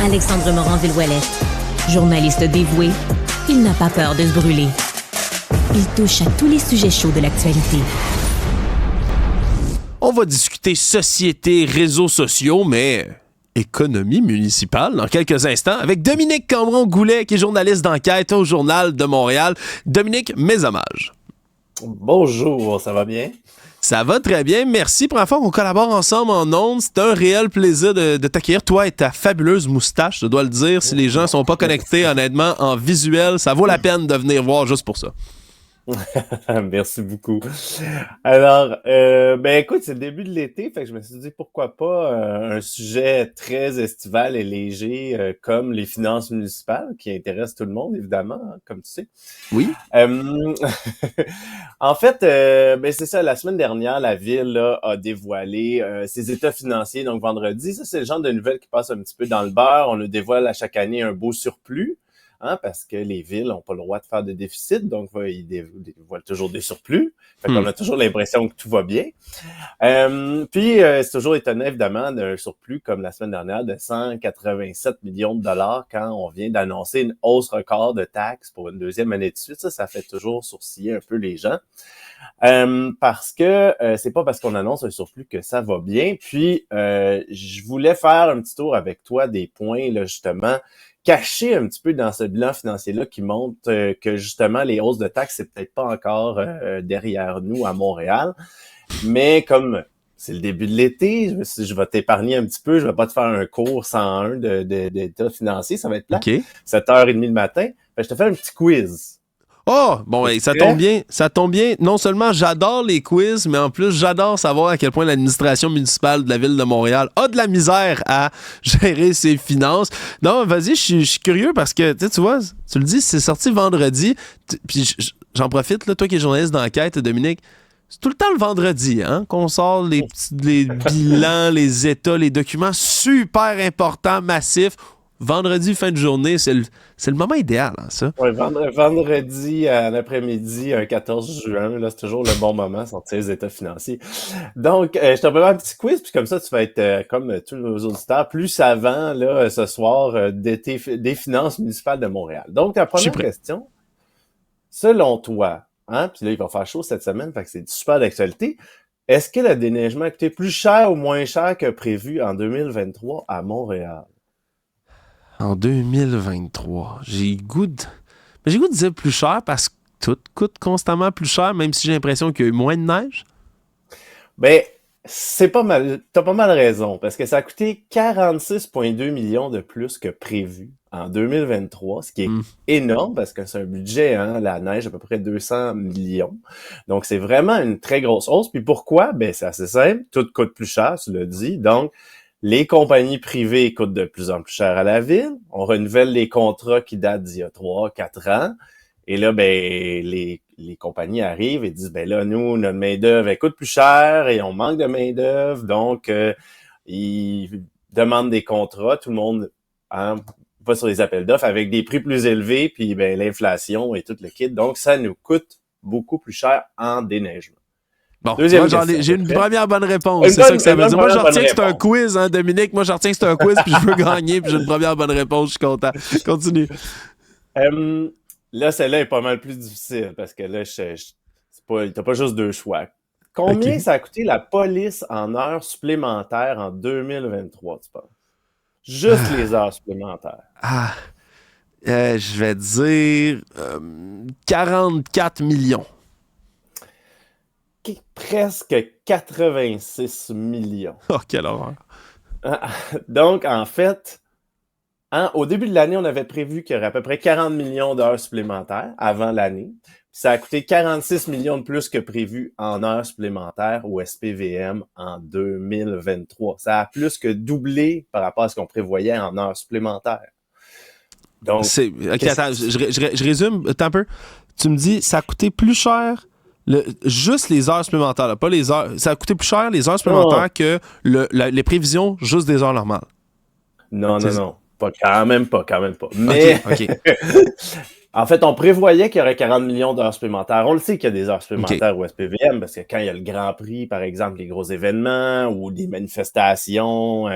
Alexandre Morin-Villouellette. Journaliste dévoué, il n'a pas peur de se brûler. Il touche à tous les sujets chauds de l'actualité. On va discuter société, réseaux sociaux, mais économie municipale dans quelques instants avec Dominique Cameron-Goulet, qui est journaliste d'enquête au Journal de Montréal. Dominique, mes hommages. Bonjour, ça va bien? Ça va très bien, merci. Première fois qu'on collabore ensemble en ondes, c'est un réel plaisir de t'accueillir, toi et ta fabuleuse moustache, je dois le dire. Si les gens sont pas connectés, honnêtement, en visuel, ça vaut la peine de venir voir juste pour ça. Merci beaucoup. Alors, écoute, c'est le début de l'été, fait que je me suis dit pourquoi pas un sujet très estival et léger comme les finances municipales qui intéressent tout le monde, évidemment, hein, comme tu sais. Oui. En fait, c'est ça, la semaine dernière, la Ville là, a dévoilé ses états financiers, donc vendredi. Ça, c'est le genre de nouvelles qui passe un petit peu dans le beurre. On nous dévoile à chaque année un beau surplus. Hein, parce que les villes n'ont pas le droit de faire de déficit, donc ils dévoilent toujours des surplus. Fait qu'on a toujours l'impression que tout va bien. C'est toujours étonnant, évidemment, d'un surplus comme la semaine dernière de 187 millions de dollars quand on vient d'annoncer une hausse record de taxes pour une deuxième année de suite. Ça fait toujours sourciller un peu les gens. Parce que c'est pas parce qu'on annonce un surplus que ça va bien. Puis, je voulais faire un petit tour avec toi des points, là, justement, caché un petit peu dans ce bilan financier-là qui montre que justement les hausses de taxes, c'est peut-être pas encore derrière nous à Montréal. Mais comme c'est le début de l'été, je me suis dit, je vais t'épargner un petit peu, je vais pas te faire un cours 101 d'état financier, ça va être plat. OK. 7h30 le matin. Je te fais un petit quiz. Oh, bon, ça tombe bien. Non seulement j'adore les quiz, mais en plus, j'adore savoir à quel point l'administration municipale de la Ville de Montréal a de la misère à gérer ses finances. Non, vas-y, je suis curieux parce que, tu vois, tu le dis, c'est sorti vendredi. Puis j'en profite, là, toi qui es journaliste d'enquête, Dominique, c'est tout le temps le vendredi, hein, qu'on sort les bilans, les états, les documents super importants, massifs. Vendredi, fin de journée, c'est le moment idéal, hein, ça? Oui, vendredi en après-midi, un 14 juin, là, c'est toujours le bon moment de sortir les états financiers. Donc, je te prépare un petit quiz, puis comme ça, tu vas être, comme tous nos auditeurs, plus savant, là, ce soir, des finances municipales de Montréal. Donc, ta première question, selon toi, hein, puis là, il va faire chaud cette semaine, fait que c'est super d'actualité, est-ce que le déneigement a coûté plus cher ou moins cher que prévu en 2023 à Montréal? En 2023, j'ai goût de dire plus cher parce que tout coûte constamment plus cher, même si j'ai l'impression qu'il y a eu moins de neige. C'est pas mal. T'as pas mal raison, parce que ça a coûté 46,2 millions de plus que prévu en 2023, ce qui est énorme parce que c'est un budget, hein, la neige, à peu près 200 millions. Donc, c'est vraiment une très grosse hausse. Puis pourquoi? C'est assez simple. Tout coûte plus cher, tu l'as dit. Donc, les compagnies privées coûtent de plus en plus cher à la ville. On renouvelle les contrats qui datent d'il y a 3-4 ans. Et là, les compagnies arrivent et disent, là, nous, notre main-d'œuvre, elle coûte plus cher et on manque de main-d'œuvre. Donc, ils demandent des contrats. Tout le monde va sur les appels d'offres avec des prix plus élevés, puis l'inflation et tout le kit. Donc, ça nous coûte beaucoup plus cher en déneigement. Bon, moi, j'ai une première bonne réponse. C'est ça que ça veut dire. Moi, je retiens que c'est un quiz, hein, Dominique. Moi, je retiens que c'est un quiz, puis je veux gagner, puis j'ai une première bonne réponse. Je suis content. Continue. Là, celle-là est pas mal plus difficile, parce que là, t'as pas juste deux choix. Combien ça a coûté la police en heures supplémentaires en 2023, tu penses? Juste les heures supplémentaires. Je vais dire 44 millions. Presque 86 millions. Oh, quelle horreur. Donc, en fait, au début de l'année, on avait prévu qu'il y aurait à peu près 40 millions d'heures supplémentaires avant l'année. Ça a coûté 46 millions de plus que prévu en heures supplémentaires au SPVM en 2023. Ça a plus que doublé par rapport à ce qu'on prévoyait en heures supplémentaires. Donc, attends, je résume un peu. Tu me dis, ça a coûté plus cher... juste les heures supplémentaires, là, pas les heures. Ça a coûté plus cher les heures supplémentaires que les prévisions juste des heures normales. Non. Pas, quand même pas. Mais okay. En fait, on prévoyait qu'il y aurait 40 millions d'heures supplémentaires. On le sait qu'il y a des heures supplémentaires au SPVM parce que quand il y a le Grand Prix, par exemple, les gros événements ou des manifestations,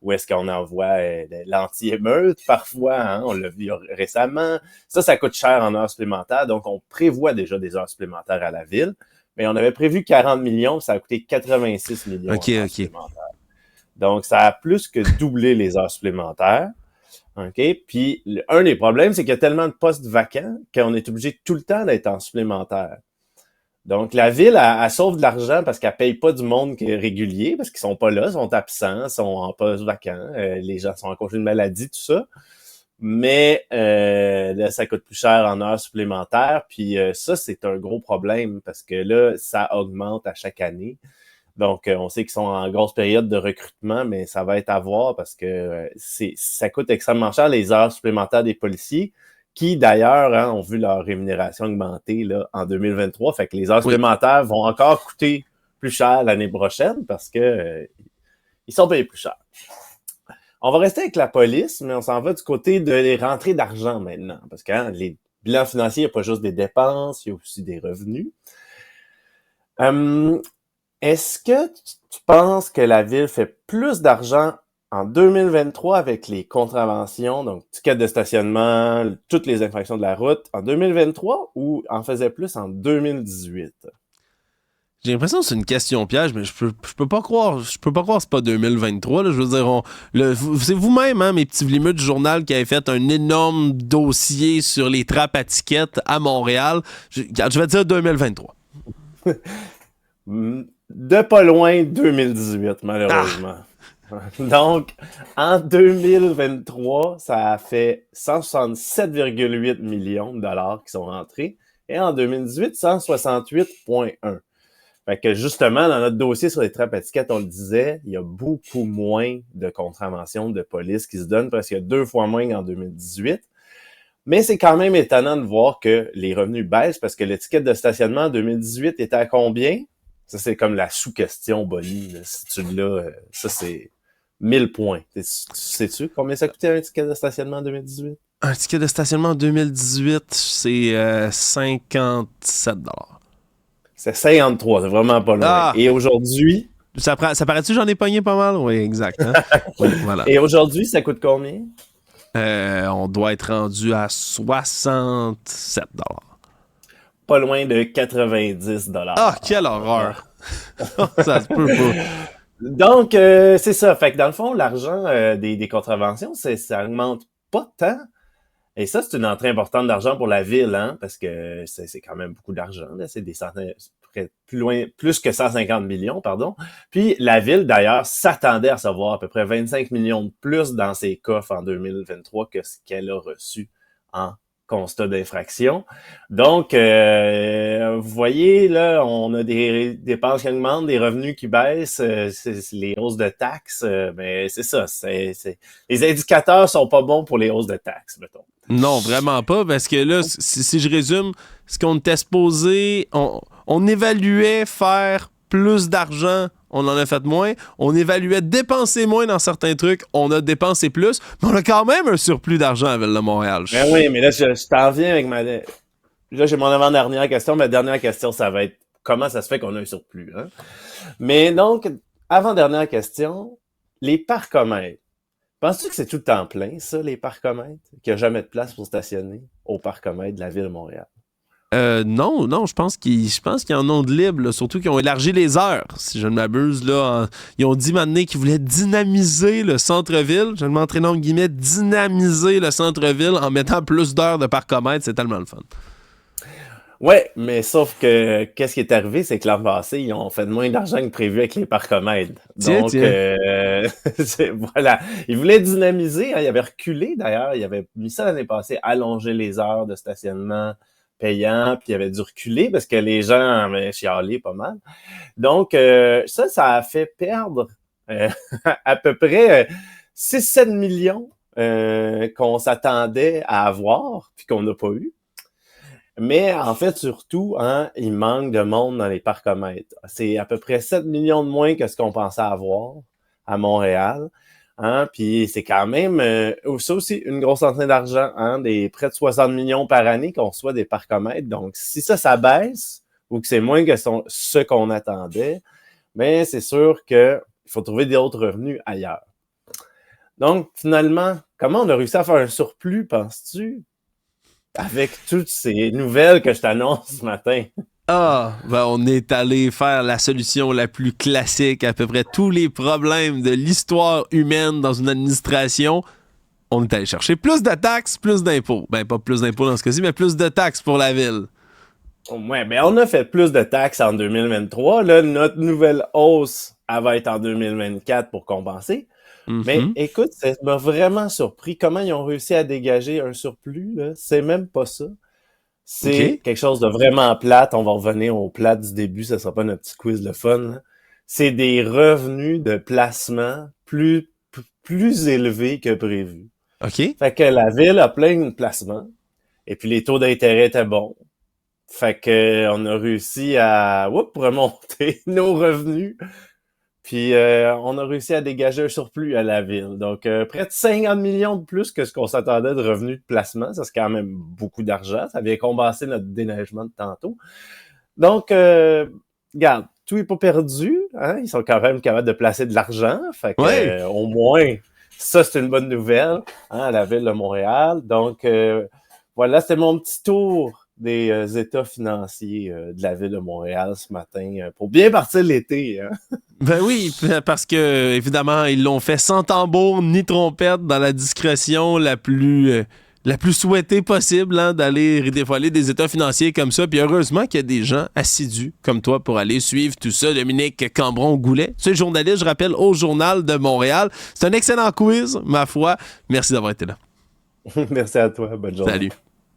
où est-ce qu'on envoie l'anti-émeute parfois, hein, on l'a vu récemment. Ça coûte cher en heures supplémentaires. Donc, on prévoit déjà des heures supplémentaires à la ville. Mais on avait prévu 40 millions, ça a coûté 86 millions en heures supplémentaires. Donc, ça a plus que doublé les heures supplémentaires. OK? Puis, un des problèmes, c'est qu'il y a tellement de postes vacants qu'on est obligé tout le temps d'être en supplémentaire. Donc, la ville, elle sauve de l'argent parce qu'elle paye pas du monde régulier, parce qu'ils sont pas là, sont absents, sont en poste vacant, les gens sont en congé de maladie, tout ça. Mais là, ça coûte plus cher en heures supplémentaires. Puis ça, c'est un gros problème parce que là, ça augmente à chaque année. Donc, on sait qu'ils sont en grosse période de recrutement, mais ça va être à voir parce que ça coûte extrêmement cher les heures supplémentaires des policiers qui, d'ailleurs, hein, ont vu leur rémunération augmenter là, en 2023. Fait que les heures supplémentaires vont encore coûter plus cher l'année prochaine parce que ils sont payés plus cher. On va rester avec la police, mais on s'en va du côté des rentrées d'argent maintenant. Parce que hein, les bilans financiers, il n'y a pas juste des dépenses, il y a aussi des revenus. Est-ce que tu penses que la ville fait plus d'argent en 2023 avec les contraventions, donc tickets de stationnement, toutes les infractions de la route, en 2023 ou en faisait plus en 2018? J'ai l'impression que c'est une question piège, mais je peux pas croire que c'est pas 2023. Là. Je veux dire, c'est vous-même, hein, mes petits vlimeux du journal, qui avez fait un énorme dossier sur les trappes à tickets à Montréal. Je vais dire 2023. De pas loin 2018, malheureusement. Donc, en 2023, ça a fait 167,8 millions de dollars qui sont rentrés. Et en 2018, 168,1. Fait que justement, dans notre dossier sur les trappes à tickets, on le disait, il y a beaucoup moins de contraventions de police qui se donnent, parce qu'il y a 2 fois moins qu'en 2018. Mais c'est quand même étonnant de voir que les revenus baissent, parce que l'étiquette de stationnement en 2018 était à combien? Ça, c'est comme la sous-question, Bonnie. Là. Si tu l'as, ça, c'est 1000 points. Sais-tu combien ça coûtait un ticket de stationnement en 2018? Un ticket de stationnement en 2018, c'est 57 $. C'est 53, c'est vraiment pas loin. Ah! Et aujourd'hui... Ça paraît-tu j'en ai pogné pas mal? Oui, exact. Hein? Oui, voilà. Et aujourd'hui, ça coûte combien? On doit être rendu à 67 $. Pas loin de 90 $. Ah, quelle horreur! Ça se peut pas. Donc, c'est ça. Fait que dans le fond, l'argent des contraventions, ça augmente pas tant. Et ça, c'est une entrée importante d'argent pour la ville, hein, parce que c'est quand même beaucoup d'argent. Là. C'est des centaines, plus que 150 millions, pardon. Puis la ville, d'ailleurs, s'attendait à recevoir à peu près 25 millions de plus dans ses coffres en 2023 que ce qu'elle a reçu en constat d'infraction. Donc, vous voyez, là, on a des dépenses qui augmentent, des revenus qui baissent, c'est les hausses de taxes, mais c'est ça, les indicateurs sont pas bons pour les hausses de taxes, mettons. Non, vraiment pas, parce que là, si je résume, ce qu'on était supposé, on évaluait faire plus d'argent, on en a fait moins. On évaluait dépenser moins dans certains trucs, on a dépensé plus, mais on a quand même un surplus d'argent à Ville de Montréal. Ben oui, mais là, je t'en viens avec Là, j'ai mon avant-dernière question. Ma dernière question, ça va être comment ça se fait qu'on a un surplus, hein? Mais donc, avant-dernière question, les parcomètres. Penses-tu que c'est tout le temps plein, ça, les parcomètres? Qu'il n'y a jamais de place pour stationner au parcomètre de la Ville de Montréal? Non, je pense qu'ils en ont de libre, là, surtout qu'ils ont élargi les heures, si je ne m'abuse. Là, ils ont dit maintenant qu'ils voulaient dynamiser le centre-ville. Je vais m'entraîner en guillemets, dynamiser le centre-ville en mettant plus d'heures de parcomètre. C'est tellement le fun. Ouais, mais sauf que qu'est-ce qui est arrivé, c'est que l'an passé, ils ont fait moins d'argent que prévu avec les parcomètres. Donc, voilà. Ils voulaient dynamiser, hein, ils avaient reculé d'ailleurs, ils avaient mis ça l'année passée, allonger les heures de stationnement payant, puis il avait dû reculer parce que les gens avaient chialé pas mal. Donc, ça a fait perdre à peu près 6-7 millions qu'on s'attendait à avoir, puis qu'on n'a pas eu. Mais en fait, surtout, hein, il manque de monde dans les parcomètres. C'est à peu près 7 millions de moins que ce qu'on pensait avoir à Montréal. Hein, puis c'est quand même ça aussi une grosse entrée d'argent, hein, des près de 60 millions par année qu'on reçoit des parcomètres. Donc, si ça baisse ou que c'est moins que ce qu'on attendait, mais c'est sûr qu'il faut trouver d'autres revenus ailleurs. Donc, finalement, comment on a réussi à faire un surplus, penses-tu, avec toutes ces nouvelles que je t'annonce ce matin? On est allé faire la solution la plus classique à peu près tous les problèmes de l'histoire humaine dans une administration. On est allé chercher plus de taxes, plus d'impôts. Ben, pas plus d'impôts dans ce cas-ci, mais plus de taxes pour la ville. Ouais, mais on a fait plus de taxes en 2023. Là, notre nouvelle hausse, elle va être en 2024 pour compenser. Mais écoute, ça m'a vraiment surpris comment ils ont réussi à dégager un surplus, là. C'est même pas ça. C'est quelque chose de vraiment plate. On va revenir au plat du début, ça sera pas notre petit quiz de fun, là. C'est des revenus de placement plus élevés que prévu. OK. Fait que la ville a plein de placements, et puis les taux d'intérêt étaient bons. Fait que on a réussi à remonter nos revenus. Puis on a réussi à dégager un surplus à la ville. Donc, près de 50 millions de plus que ce qu'on s'attendait de revenus de placement. Ça, c'est quand même beaucoup d'argent. Ça vient compenser notre déneigement de tantôt. Donc, regarde, tout est pas perdu. Hein? Ils sont quand même capables de placer de l'argent. Fait que, au moins, ça, c'est une bonne nouvelle, hein, à la ville de Montréal. Donc, voilà, c'était mon petit tour des états financiers de la ville de Montréal ce matin pour bien partir l'été. Hein? Ben oui, parce que évidemment, ils l'ont fait sans tambour ni trompette, dans la discrétion la plus souhaitée possible, hein, d'aller dévoiler des états financiers comme ça. Puis heureusement qu'il y a des gens assidus comme toi pour aller suivre tout ça. Dominique Cambron-Goulet, tu es journaliste, je rappelle, au Journal de Montréal. C'est un excellent quiz, ma foi. Merci d'avoir été là. Merci à toi. Bonne journée. Salut.